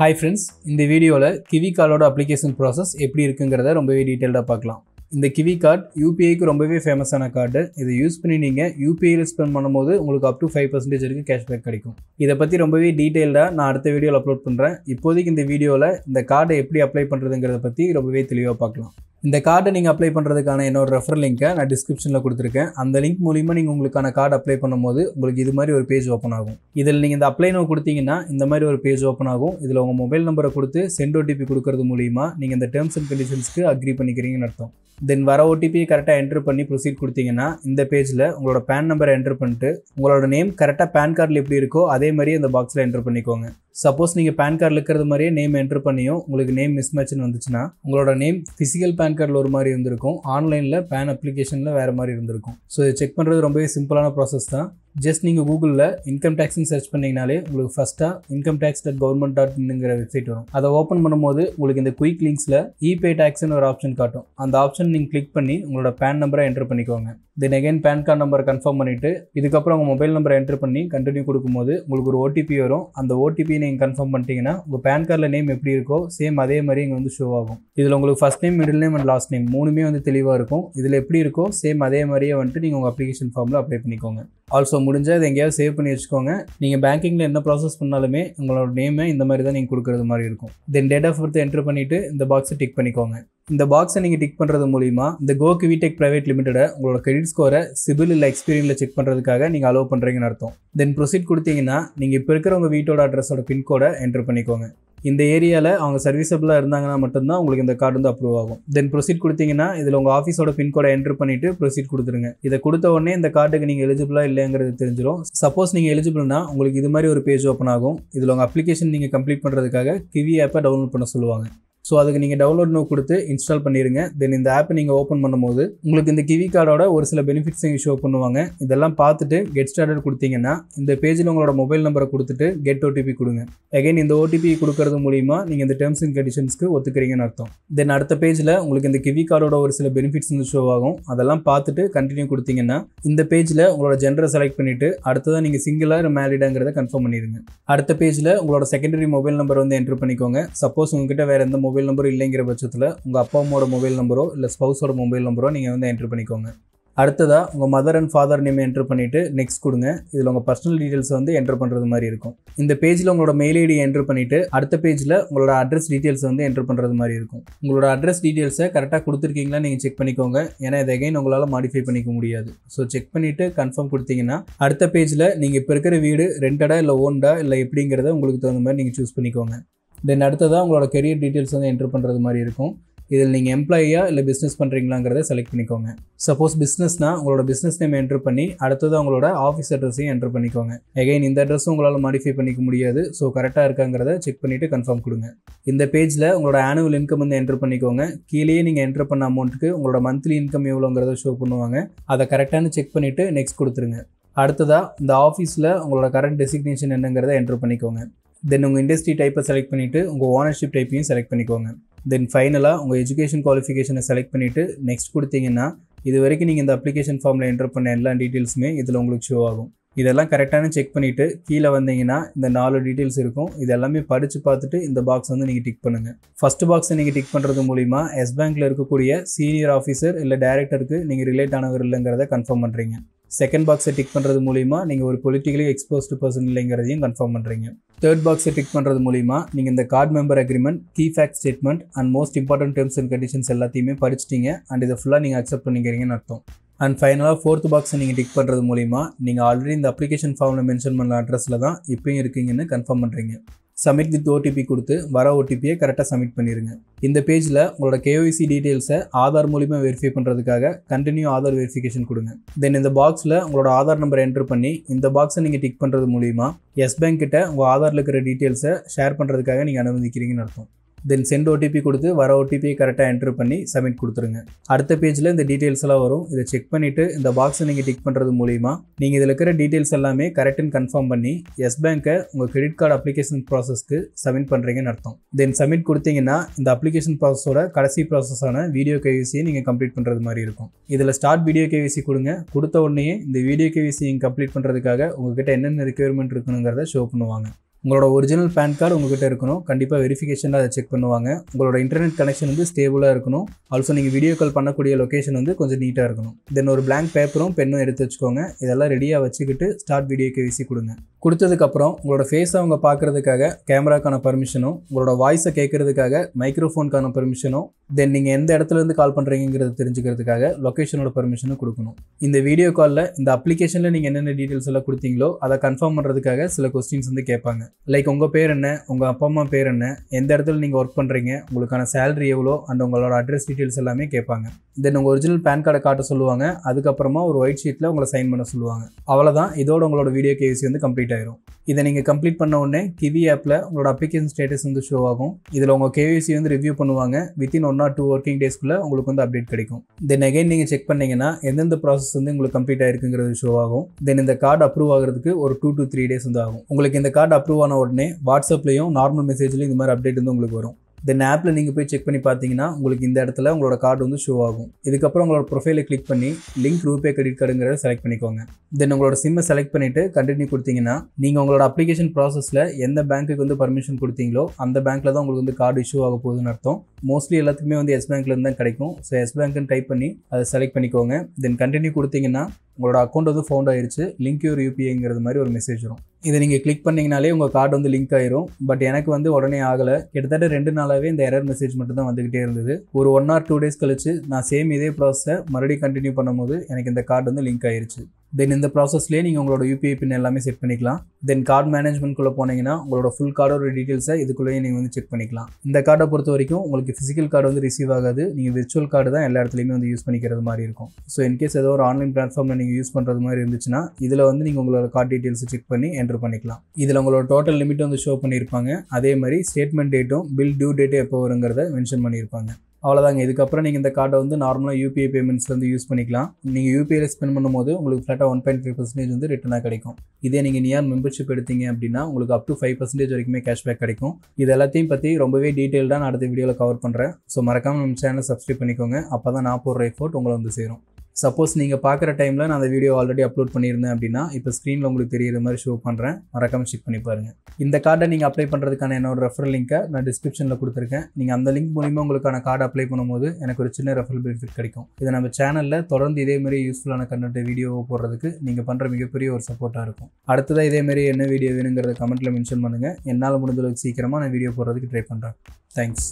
Hi friends, இந்த வீடியோல kiwi கார்டோட அப்ளிகேஷன் ப்ராசஸ் எப்படி இருக்குங்கிறத ரொம்பவே டீடைலா பார்க்கலாம். இந்த கிவி கார்டு UPIக்கு ரொம்பவே ஃபேமஸான கார்டு. இதை யூஸ் பண்ணி நீங்க UPIல ஸ்பெண்ட் பண்ணும்போது உங்களுக்கு up to 5% வரைக்கும் கேஷ்பேக் கிடைக்கும். இதை பத்தி ரொம்பவே டீடைலா நான் அடுத்த வீடியோல அப்லோட் பண்றேன். இப்போதைக்கு இந்த வீடியோல இந்த கார்டை எப்படி அப்ளை பண்றதுங்கிறத பத்தி ரொம்பவே தெளிவா பார்க்கலாம். இந்த கார்டை நீங்கள் அப்ளை பண்ணுறதுக்கான என்னோட ரெஃபர் லிங்க்கை நான் டிஸ்கிரிப்ஷனில் கொடுத்துருக்கேன். அந்த லிங்க் மூலிமா நீங்கள் உங்களுக்கான கார்டு அப்ளை பண்ணும்போது உங்களுக்கு இது மாதிரி ஒரு பேஜ் ஓப்பன் ஆகும். இதில் நீங்கள் இந்த அப்ளை நோ கொடுத்தீங்கன்னா இந்த மாதிரி ஒரு பேஜ் ஓப்பன் ஆகும். இதில் உங்கள் மொபைல் நம்பரை கொடுத்து சென்ட் OTP கொடுக்கறது மூலிமா நீங்கள் இந்த டேர்ம்ஸ் அண்ட் கண்டிஷன்ஸ்க்கு அக்ரி பண்ணிக்கிறீங்கன்னு அர்த்தம். தென் வர OTP கரெக்டாக என்ட்ரு பண்ணி ப்ரொசீட் கொடுத்தீங்கன்னா இந்த பேஜில் உங்களோட பேன் நம்பரை என்ட்ரு பண்ணிட்டு உங்களோட நேம் கரெக்டாக பேன் கார்டில் எப்படி இருக்கோ அதே மாதிரி அந்த பாக்ஸில் என்ட்ரு பண்ணிக்கோங்க. சப்போஸ் நீங்கள் பேன் கார்டில் இருக்கிறது மாதிரியே நேம் என்ட்ரு பண்ணியும் உங்களுக்கு நேம் மிஸ்மேட்ச்னு வந்துச்சுன்னா உங்களோட நேம் ஃபிசிக்கல் பேன் கார்டில் ஒரு மாதிரி இருந்திருக்கும், ஆன்லைனில் பேன் அப்ளிகேஷனில் வேறு மாதிரி இருந்திருக்கும். ஸோ இதை செக் பண்ணுறது ரொம்பவே சிம்பிளான ப்ராசஸ் தான். ஜஸ்ட் நீங்கள் கூகுளில் இன்கம் டேக்ஸ்னு சர்ச் பண்ணிங்கனாலே உங்களுக்கு ஃபஸ்ட்டாக incometax.government.in வெப்சைட் வரும். அதை ஓப்பன் பண்ணும்போது உங்களுக்கு இந்த குயிக் லிங்க்ஸில் இபே டேக்ஸ்னு ஒரு ஆப்ஷன் காட்டும். அந்த ஆப்ஷன் நீங்கள் கிளிக் பண்ணி உங்களோட பேன் நம்பரை என்ட்ரு பண்ணிக்கோங்க. தென் அகைன் பேன் கார்டு நம்பரை கன்ஃபார்ம் பண்ணிவிட்டு இதுக்கப்புறம் உங்கள் மொபைல் நம்பரை என்ட்ரு பண்ணி கண்டினியூ கொடுக்கும்போது உங்களுக்கு ஒரு OTP வரும். அந்த OTP நீங்கள் கன்ஃபார்ம் பண்ணிட்டீங்கன்னா உங்கள் பேன் கார்டில் நேம் எப்படி இருக்கோ சேம் அதே மாதிரி இங்கே வந்து ஷோ ஆகும். இதில் உங்களுக்கு first name, middle name and last name மூணுமே வந்து தெளிவாக இருக்கும். இதில் எப்படி இருக்கோ சேம் அதே மாதிரியே வந்துட்டு நீங்கள் உங்கள் அப்ளிகேஷன் ஃபார்மில் அப்ளை பண்ணிக்கோங்க. ஆல்சோ முடிஞ்சால் இதை எங்கேயாவது சேவ் பண்ணி வச்சுக்கோங்க. நீங்கள் பேங்கிங்கில் என்ன ப்ராசஸ் பண்ணாலுமே உங்களோட நேமை இந்த மாதிரி தான் நீங்கள் கொடுக்குறது மாதிரி இருக்கும். Then date of birth entry பண்ணிவிட்டு இந்த பாக்ஸை டிக் பண்ணிக்கோங்க. இந்த பாக்ஸை நீங்கள் டிக் பண்ணுறது மூலிமா இந்த கோ கிவிடெக் பிரைவேட் லிமிட்டடை உங்களோட கிரெடிட் ஸ்கோரை சிபில் இல்லை எக்ஸ்பீரியனில் செக் பண்ணுறதுக்காக நீங்கள் அலோவ் பண்ணுறீங்கன்னு அர்த்தம். தென் ப்ரொசீட் கொடுத்தீங்கன்னா நீங்கள் இப்போ இருக்கிற உங்கள் வீட்டோட அட்ரஸோட பின்கோடை என்ட்ரு பண்ணிக்கோங்க. இந்த ஏரியாவில் அவங்க சர்வீஸபிளாக இருந்தாங்கன்னா மட்டும்தான் உங்களுக்கு இந்த கார்டு வந்து அப்ரூவ் ஆகும். தென் ப்ரொசீட் கொடுத்தீங்கன்னா இதில் உங்கள் ஆஃபீஸோட பின்கோடை என்ட்ரு பண்ணிவிட்டு ப்ரொசீட் கொடுத்துருங்க. இதை கொடுத்த உடனே இந்த கார்டுக்கு நீங்கள் எலிஜிபிளாக இல்லைங்கிறது தெரிஞ்சிடும். சப்போஸ் நீங்கள் எலிஜிபிள்னா உங்களுக்கு இது மாதிரி ஒரு பேஜ் ஓப்பன் ஆகும். இதில் உங்கள் அப்ளிகேஷன் நீங்கள் கம்ப்ளீட் பண்ணுறதுக்காக கிவி ஆப்பை டவுன்லோட் பண்ண சொல்லுவாங்க. ஸோ அதுக்கு நீங்கள் டவுன்லோட் நோ கொடுத்து இன்ஸ்டால் பண்ணிடுங்க. தென் இந்த ஆப்பை நீங்கள் ஓப்பன் பண்ணும்போது உங்களுக்கு இந்த கிவி கார்டோட ஒரு சில பெனிஃபிட்ஸ் நீங்கள் ஷோ பண்ணுவாங்க. இதெல்லாம் பார்த்துட்டு கெட் ஸ்டார்டட் கொடுத்தீங்கன்னா இந்த பேஜில் உங்களோட மொபைல் நம்பரை கொடுத்துட்டு கெட் OTP கொடுங்க. அகைன் இந்த OTP கொடுக்கறது மூலிமா நீங்கள் இந்த டேர்ம்ஸ் அண்ட் கண்டிஷன்ஸ்க்கு ஒத்துக்கிறீங்கன்னு அர்த்தம். தென் அடுத்த பேஜில் உங்களுக்கு இந்த கிவி கார்டோட ஒரு சில பெனிஃபிட்ஸ் வந்து ஷோ ஆகும். அதெல்லாம் பார்த்துட்டு கண்டினியூ கொடுத்தீங்கன்னா இந்த பேஜில் உங்களோட ஜெண்டரை செலக்ட் பண்ணிவிட்டு அடுத்ததான் நீங்கள் சிங்கிளாக மேரிடாங்கிறத கன்ஃபார்ம் பண்ணிடுங்க. அடுத்த பேஜில் உங்களோட செகண்டரி மொபைல் நம்பர் வந்து என்ட்ரு பண்ணிக்கோங்க. சப்போஸ் உங்ககிட்ட வேறு எந்த மொபைல் நம்பர் இல்லைங்கிற பட்சத்தில் உங்கள் அப்பா அம்மாவோட மொபைல் நம்பரோ இல்லை ஸ்பௌஸோட மொபைல் நம்பரோ நீங்கள் வந்து என்ட்ரு பண்ணிக்கோங்க. அடுத்ததாக உங்கள் mother and father name entry பண்ணிவிட்டு நெக்ஸ்ட் கொடுங்க. இதில் உங்கள் பர்சனல் டீட்டெயில்ஸ் வந்து என்ட்ரு பண்ணுறது மாதிரி இருக்கும். இந்த பேஜில் உங்களோட மெயில் ஐடி என்ட்ரு பண்ணிவிட்டு அடுத்த பேஜில் உங்களோட அட்ரஸ் டீட்டெயில்ஸ் வந்து என்ட்ரு பண்ணுறது மாதிரி இருக்கும். உங்களோட அட்ரஸ் டீட்டெயில்ஸை கரெக்டாக கொடுத்துருக்கீங்களா நீங்கள் செக் பண்ணிக்கோங்க. ஏன்னா இதை அகைன் உங்களால் மாடிஃபை பண்ணிக்க முடியாது. ஸோ செக் பண்ணிவிட்டு கன்ஃபார்ம் கொடுத்தீங்கன்னா அடுத்த பேஜில் நீங்கள் இப்போ இருக்கிற வீடு ரெண்டடா இல்லை ஓன்டா இல்லை எப்படிங்கிறத உங்களுக்கு தகுந்த மாதிரி நீங்கள் சூஸ் பண்ணிக்கோங்க. தென் அடுத்ததாக உங்களோட கெரியர் டீட்டெயில்ஸ் வந்து என்ட்ரு பண்ணுறது மாதிரி இருக்கும். இதில் நீங்கள் எம்ப்ளாயியா இல்லை பிஸ்னஸ் பண்ணுறீங்களாங்கிறத செலக்ட் பண்ணிக்கோங்க. சப்போஸ் பிஸ்னஸ்னால் உங்களோட பிஸ்னஸ் நேம் என்ட்ரு பண்ணி அடுத்ததாக உங்களோட ஆஃபீஸ் அட்ரஸையும் என்ட்ரு பண்ணிக்கோங்க. அகைன் இந்த அட்ரஸும் உங்களால் மாடிஃபை பண்ணிக்க முடியாது. ஸோ கரெக்டாக இருக்காங்கிறத செக் பண்ணிவிட்டு கன்ஃபார்ம் கொடுங்க. இந்த பேஜில் உங்களோட ஆனுவல் இன்கம் வந்து என்ட்ரு பண்ணிக்கோங்க. கீழேயே நீங்கள் என்ட்ரு பண்ண அமௌண்ட்டுக்கு உங்களோட மந்த்லி இன்கம் எவ்வளோங்கிறத ஷோ பண்ணுவாங்க. அதை கரெக்டானு செக் பண்ணிவிட்டு நெக்ஸ்ட் கொடுத்துருங்க. அடுத்ததாக இந்த ஆஃபீஸில் உங்களோட கரண்ட் டெசிக்னேஷன் என்னங்கிறத என்ட்ரு பண்ணிக்கோங்க. தென் உங்கள் இண்டஸ்ட்ரி டைப்பை செலக்ட் பண்ணிவிட்டு உங்கள் ஓனர்ஷிப் டைப்பையும் செலக்ட் பண்ணிக்கோங்க. தென் ஃபைனலாக உங்கள் எஜுகேஷன் குவாலிஃபிகேஷனை செலக்ட் பண்ணிவிட்டு நெக்ஸ்ட் கொடுத்தீங்கன்னா இது வரைக்கும் நீங்கள் இந்த அப்ளிகேஷன் ஃபார்மில் என்ட்ரு பண்ண எல்லா டீட்டெயில்ஸுமே இதில் உங்களுக்கு ஷோ ஆகும். இதெல்லாம் கரெக்டானு செக் பண்ணிவிட்டு கீழே வந்தீங்கன்னா இந்த 4 டீட்டெயில்ஸ் இருக்கும். இது எல்லாமே படித்து பார்த்துட்டு இந்த பாக்ஸ் வந்து நீங்கள் டிக் பண்ணுங்கள். ஃபஸ்ட் பாக்ஸை நீங்கள் டிக் பண்ணுறது மூலிமா எஸ் பேங்க்கில் இருக்கக்கூடிய சீனியர் ஆஃபீஸர் இல்லை டைரக்டருக்கு நீங்கள் ரிலேட் ஆனவர் இல்லைங்கிறத கன்ஃபார்ம் பண்ணுறீங்க. செகண்ட் பாக்ஸை டிக் பண்ணுறது மூலிமா நீங்கள் ஒரு பொலிட்டிக்கலி எக்ஸ்போஸ்டு பர்சன் இல்லைங்கிறதையும் கன்ஃபார்ம் பண்ணுறீங்க. தேர்ட் பாக்ஸை டிக் பண்ணுறது மூலிமா நீங்கள் இந்த card member agreement, key fact statement and most important terms and conditions எல்லாத்தையுமே படிச்சிட்டிங்க அண்ட் இதை ஃபுல்லாக நீங்கள் அக்செப்ட் பண்ணிக்கிறீங்கன்னு அர்த்தம். அண்ட் ஃபைனலாக ஃபோர்த் பாக்ஸை நீங்கள் டிக் பண்ணுறது மூலிமா நீங்கள் ஆல்ரெடி இந்த அப்ளிகேஷன் ஃபார்மில் மென்ஷன் பண்ண அட்ரஸில் தான் இப்போயும் இருக்கீங்கன்னு கன்ஃபார்ம் பண்ணுறீங்க. சப்மிட் வித் OTP கொடுத்து வர OTPயை கரெக்டாக சப்மிட் பண்ணிடுங்க. இந்த பேஜில் உங்களோட KYC டீட்டெயில்ஸை ஆதார் மூலிமா வெரிஃபை பண்ணுறதுக்காக கண்டினியூ ஆதார் வெரிஃபிகேஷன் கொடுங்க. தென் இந்த பாக்ஸில் உங்களோட ஆதார் நம்பரை என்ட்ரு பண்ணி இந்த பாக்ஸை நீங்கள் டிக் பண்ணுறது மூலிமா எஸ் பேங்க் கிட்ட உங்கள் ஆதாரில் இருக்கிற டீட்டெயில்ஸை ஷேர் பண்ணுறதுக்காக நீங்கள் அனுமதிக்கிறீங்கன்னு அர்த்தம். தென் சென்ட் OTP கொடுத்து வர OTPயை கரெக்டாக என்ட்ரு பண்ணி சப்மிட் கொடுத்துருங்க. அடுத்த பேஜில் இந்த டீட்டெயில்ஸ் எல்லாம் வரும். இதை செக் பண்ணிவிட்டு இந்த பாக்ஸை நீங்கள் டிக் பண்ணுறது மூலிமா நீங்கள் இதில் இருக்கிற டீட்டெயில்ஸ் எல்லாமே கரெக்டுன்னு கன்ஃபார்ம் பண்ணி எஸ் பேங்க்கை உங்கள் கிரெடிட் கார்டு அப்ளிகேஷன் ப்ராசஸ்க்கு சப்மிட் பண்ணுறீங்கன்னு அர்த்தம். தென் சப்மிட் கொடுத்தீங்கன்னா இந்த அப்ளிகேஷன் ப்ராசஸோட கடைசி ப்ராசஸான வீடியோ KYCயை நீங்கள் கம்ப்ளீட் பண்ணுறது மாதிரி இருக்கும். இதில் ஸ்டார்ட் வீடியோ KYC கொடுங்க. கொடுத்த உடனே இந்த வீடியோ KYC நீங்கள் கம்ப்ளீட் பண்ணுறதுக்காக உங்கள்கிட்ட என்னென்ன ரெக்யர்மெண்ட் இருக்குங்கிறத ஷோ பண்ணுவாங்க. உங்களோட ஒரிஜினல் பேன் கார்டு உங்ககிட்ட இருக்கணும். கண்டிப்பாக வெரிஃபிகேஷனில் அதை செக் பண்ணுவாங்க. உங்களோட இன்டர்நெட் கனெக்ஷன் வந்து ஸ்டேபிளாக இருக்கணும். ஆல்சோ நீங்கள் வீடியோ கால் பண்ணக்கூடிய லொக்கேஷன் வந்து கொஞ்சம் நீட்டாக இருக்கணும். தென் ஒரு blank பேப்பரும் பென்னும் எடுத்து வச்சுக்கோங்க. இதெல்லாம் ரெடியாக வச்சுக்கிட்டு ஸ்டார்ட் வீடியோ கேவிசி கொடுங்க. கொடுத்ததுக்கப்புறம் உங்களோட ஃபேஸை அவங்க பார்க்குறதுக்காக கேமராக்கான பர்மிஷனும், உங்களோட வாய்ஸை கேட்குறதுக்காக மைக்ரோஃபோனுக்கான பர்மிஷனும், தென் நீங்கள் எந்த இடத்துலேருந்து கால் பண்ணுறீங்கிறது தெரிஞ்சுக்கிறதுக்காக லொக்கேஷனோட பர்மிஷனும் கொடுக்கணும். இந்த வீடியோ காலில் இந்த அப்ளிகேஷனில் நீங்கள் என்னென்ன டீட்டெயில்ஸ் எல்லாம் கொடுத்தீங்களோ அதை கன்ஃபார்ம் பண்ணுறதுக்காக சில கொஸ்டின்ஸ் வந்து கேட்பாங்க. லைக் உங்கள் பேர் என்ன, உங்கள் அப்பா அம்மா பேர் என்ன, எந்த இடத்துல நீங்கள் ஒர்க் பண்ணுறீங்க, உங்களுக்கான சேலரி எவ்வளோ அண்ட் உங்களோட அட்ரஸ் டீட்டெயில்ஸ் எல்லாமே கேட்பாங்க. தென் உங்கள் ஒரிஜினல் பேன் கார்டை காட்ட சொல்லுவாங்க. அதுக்கப்புறமா ஒரு ஒயிட் ஷீட்டில் உங்களை சைன் பண்ண சொல்லுவாங்க. அவ்வளோதான், இதோட உங்களோட வீடியோ கேவிசி வந்து கம்ப்ளீட் ஆயிரும். இதை நீங்கள் கம்ப்ளீட் பண்ண உடனே கிவி ஆப்பில் உங்களோட அப்ளிகேஷன் ஸ்டேட்டஸ் வந்து ஷோ ஆகும். இதில் உங்கள் கேவிசி வந்து ரிவ்யூ பண்ணுவாங்க. வித்தின் 1 or 2 ஒர்க்கிங் டேஸ்க்குள்ளே உங்களுக்கு வந்து அப்டேட் கிடைக்கும். தென் அகைன் நீங்கள் செக் பண்ணீங்கன்னா எந்தெந்த ப்ராசஸ் வந்து உங்களுக்கு கம்ப்ளீட் ஆயிருக்குங்கிறது ஷோ ஆகும். தென் இந்த கார்டு அப்ரூவ் ஆகிறதுக்கு ஒரு 2 to 3 days வந்து ஆகும். உங்களுக்கு இந்த கார்டு அப்ரூவ் ஆன உடனே வாட்ஸ்அப்லையும் நார்மல் மெசேஜ்லையும் இந்த மாதிரி அப்டேட் வந்து உங்களுக்கு வரும். தென் ஆப்பில் நீங்கள் போய் செக் பண்ணி பார்த்தீங்கன்னா உங்களுக்கு இந்த இடத்துல உங்களோட கார்டு வந்து ஷோ ஆகும். இதுக்கப்புறம் உங்களோட ப்ரொஃபைலை கிளிக் பண்ணி லிங்க் ரூபே கிரெடிட் கார்டுங்கிறத செலக்ட் பண்ணிக்கோங்க. தென் உங்களோட சிம்மை செலக்ட் பண்ணிவிட்டு கண்டினியூ கொடுத்தீங்கன்னா நீங்கள் உங்களோட அப்ளிகேஷன் ப்ராசஸில் எந்த பேங்க்குக்கு வந்து பர்மிஷன் கொடுத்தீங்களோ அந்த பேங்க்கில் தான் உங்களுக்கு வந்து கார்டு இஷ்யூ ஆக போகுதுன்னு அர்த்தம். மோஸ்ட்லி எல்லாத்துக்குமே வந்து எஸ் பேங்க்லேருந்து தான் கிடைக்கும். ஸோ எஸ் பேங்க்னு டைப் பண்ணி அதை செலக்ட் பண்ணிக்கோங்க. தென் கண்டினியூ கொடுத்தீங்கன்னா உங்களோட அக்கௌண்ட் வந்து ஃபவுண்ட் ஆயிடுச்சு, லிங்க் யூர் யூபிஐங்கிறது மாதிரி ஒரு மெசேஜ் வரும். இதை நீங்கள் கிளிக் பண்ணிங்கனாலே உங்கள் கார்டு வந்து லிங்க் ஆயிரும். பட் எனக்கு வந்து உடனே ஆகலை. கிட்டத்தட்ட 2 நாளாகவே இந்த எரர் மெசேஜ் மட்டும் தான் வந்துக்கிட்டே இருந்தது. ஒரு 1 or 2 days கழிச்சு நான் சேம் இதே ப்ராசஸை மறுபடியும் கண்டினியூ பண்ணும்போது எனக்கு இந்த கார்டு வந்து லிங்க் ஆயிருச்சு. தென் இந்த ப்ராசஸ்லேயே நீங்கள் உங்களோட யூபிஐ பின் எல்லாமே செட் பண்ணிக்கலாம். தென் கார்டு மேனேஜ்மெண்ட்குள்ளே போனீங்கன்னா உங்களோட ஃபுல் கார்டோட டீட்டெயில்ஸை இதுக்குள்ளேயே நீங்கள் வந்து செக் பண்ணிக்கலாம். இந்த கார்டை பொறுத்த வரைக்கும் உங்களுக்கு ஃபிசிக்கல் கார்டு வந்து ரிசீவ் ஆகாது. நீங்கள் விர்ச்சுவல் கார்டு தான் எல்லா இடத்துலையுமே வந்து யூஸ் பண்ணிக்கிறது மாதிரி இருக்கும். ஸோ இன்கேஸ் ஏதோ ஒரு ஆன்லைன் பிளாட்ஃபார்மில் நீங்கள் யூஸ் பண்ணுறது மாதிரி இருந்துச்சுன்னா இதில் வந்து நீங்கள் உங்களோட கார்டு டீட்டெயில்ஸை செக் பண்ணி என்டர் பண்ணிக்கலாம். இதில் உங்களோட டோட்டல் லிமிட் வந்து ஷோ பண்ணியிருப்பாங்க. அதே மாதிரி ஸ்டேட்மெண்ட் டேட்டும் பில் டியூ டேட்டும் எப்போ வருங்கிறத மென்ஷன் பண்ணியிருப்பாங்க. அவ்வளோதாங்க. இதுக்கப்புறம் நீங்கள் இந்த கார்டை வந்து நார்மலாக யூபிஐ பேமெண்ட்ஸ் வந்து யூஸ் பண்ணிக்கலாம். நீங்கள் யூபிஐயில் ஸ்பெண்ட் பண்ணும்போது உங்களுக்கு ஃப்ளாட்டாக 1.5% வந்து ரிட்டனாக கிடைக்கும். இதே நீங்கள் நியார் மெம்பர்ஷிப் எடுத்தீங்க அப்படின்னா உங்களுக்கு up to 5% வரைக்குமே கேஷ்பேக் கிடைக்கும். இது எல்லாத்தையும் பற்றி ரொம்பவே டீட்டெயில்டாக நான் அடுத்த வீடியோவில் கவர் பண்ணுறேன். ஸோ மறக்காமல் நம்ம சேனலை சப்ஸ்கிரைப் பண்ணிக்கோங்க. அப்போ தான் நான் போடுற எஃபோர்ட் உங்களை வந்து சேரும். சப்போஸ் நீங்கள் பார்க்குற டைமில் நான் அந்த வீடியோ ஆல்ரெடி அப்லோட் பண்ணியிருந்தேன் அப்படின்னா இப்போ ஸ்க்ரீனில் உங்களுக்கு தெரியிற மாதிரி ஷோ பண்ணுறேன். மறக்காமல் செக் பண்ணி பாருங்கள். இந்த கார்டை நீங்கள் அப்ளை பண்ணுறதுக்கான என்னோட ரெஃபரல் லிங்க்கை நான் டிஸ்கிரிப்ஷனில் கொடுத்துருக்கேன். நீங்கள் அந்த லிங்க் மூலிமா உங்களுக்கான கார்டு அப்ளை பண்ணும்போது எனக்கு ஒரு சின்ன ரெஃபரல் பெனிஃபிட் கிடைக்கும். இதை நம்ம சேனலில் தொடர்ந்து இதேமாதிரி யூஸ்ஃபுல்லான கண்டென்ட் வீடியோவை போடுறதுக்கு நீங்கள் பண்ணுற மிகப்பெரிய ஒரு சப்போர்ட்டாக இருக்கும். அடுத்ததாக இதேமாரி என்ன வீடியோ வேணுங்கிறத கமெண்ட்டில் மென்ஷன் பண்ணுங்கள். என்னால் முடிஞ்சளவுக்கு சீக்கிரமாக நான் வீடியோ போடுறதுக்கு ட்ரை பண்ணுறேன். தேங்க்ஸ்.